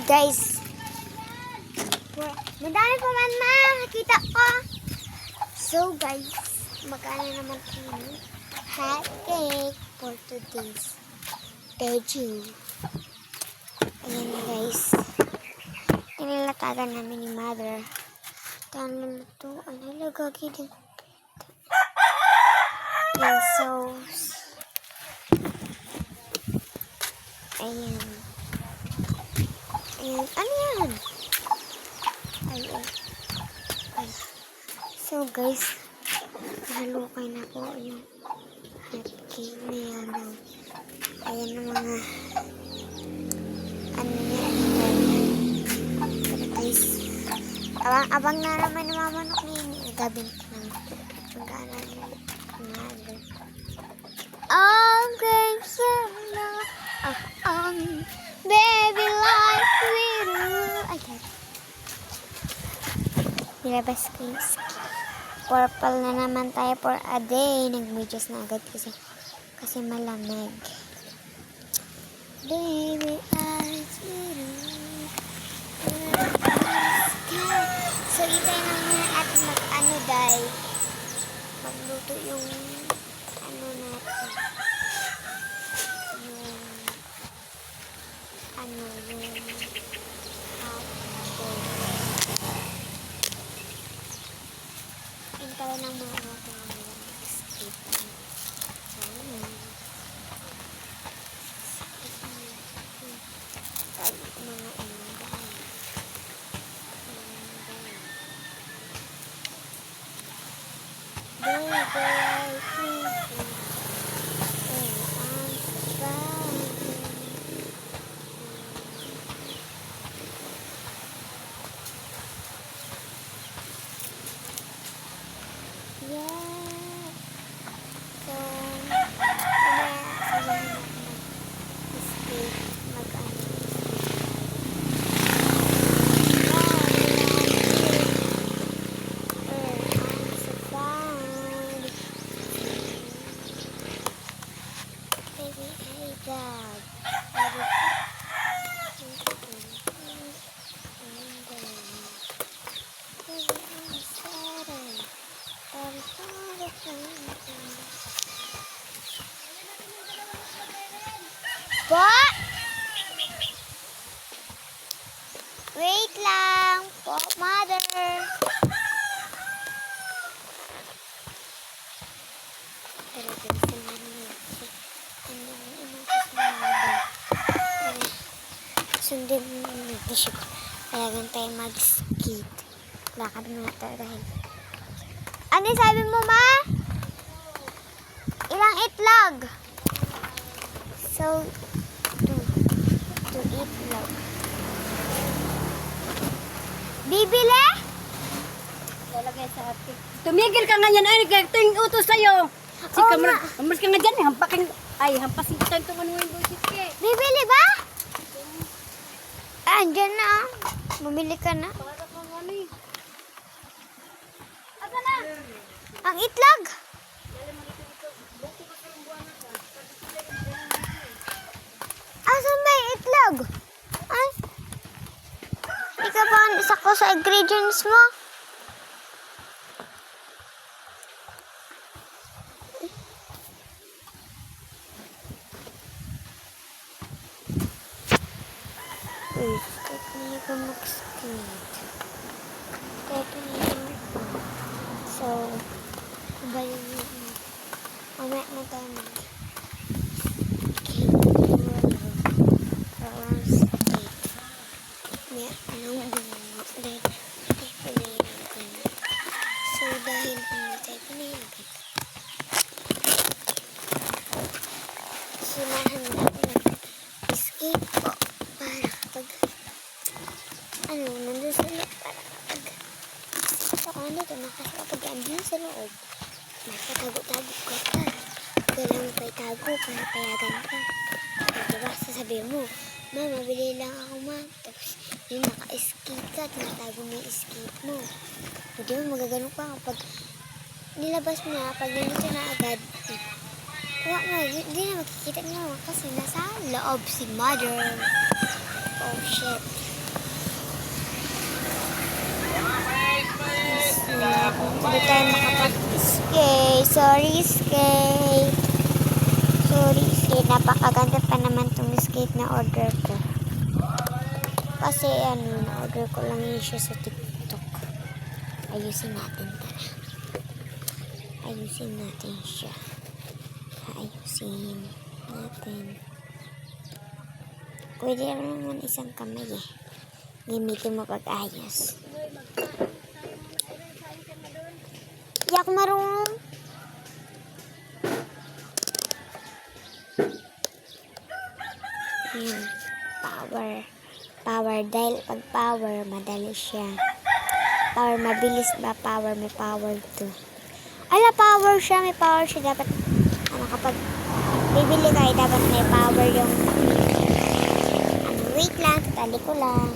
Guys, madami pa man nakita ko. So guys, magkano naman tayo ng hot cake for today's day 2. Ayan na guys. Nilalatagan namin ni mother. Tanong to, ano lagagi din. Yung sauce. Ayan. Ayan. Ano yan? Ayan. Ay. So guys, nahalukay na po yung hot cake na yan. Ayan ang mga ano yan. Pero guys, abang na naman yung mamanok na yun. Gabing ko ng pagkaanan yung mother. Okay, so baby like little. Okay. Nilabas ko yung purple na naman tayo for a day. Nag-medyas na agad kasi malamig. Baby eyes little. So, itay na muna at mag-ano dahil magluto yung ano natin. Yung intay lang muna natin ang skip. Po? Wait lang po, mother. Sundin mo nag-ship. Kaya ganun tayo mag-skate. Lakad mo na tayo dahil. Ano sabi mo, ma? Ilang itlog? So, to itlog. Bibili? Lalagay sa atin. Tumigil ka nga yan. Ay, ito yung utos sa'yo. Si Kamas ka nga dyan. Hampasin kita itong ano yung bullshit ka. Bibili ba? Andyan na. Bumili ka na. Para kang ano eh. Aba na. Ang itlog. Asan ba yung itlog? Ay. Ikaw pa sakto sa ingredients mo. Uy, kahit na ka mag-skate. Kahit na So, kubayan mo. Mamaya na tayo mag-skate. Around skate. May anong bumungot. Dahil tayo pinayagan. So, dahil hindi tayo pinayagan. Sinahan natin skate po. Para kapag nandun sa loob, para kapag kapag andun sa loob, nakatago-tago ka pa. Kailangan pa itago para payagan ka. Diba, sasabihin mo, ma, mabili lang ako, ma. Tapos, yung naka-skate ka, tinatago mo yung skate mo. Hindi mo magagano pa kapag nilabas mo na, pag nandito na agad, hindi na makikita niyo kasi nasa loob si mother. Oh shit. Hindi tayo makapag-skate. Sorry, skate. Sorry, skate. Napakaganda pa naman itong skate na order ko. Kasi na-order ko lang yun siya sa TikTok. Ayusin natin. Tara. Ayusin natin siya. Ayusin natin. Pwede naman isang kamay eh. Gamitin mo pag-ayos. Hindi ako marunong. Ayan. Power. Power. Dahil pag power, madali siya. Power, mabilis ba? Power, may power to. Ala, power siya. May power siya. Dapat, kapag bibili kayo, dapat may power yung, wait lang, tali ko lang.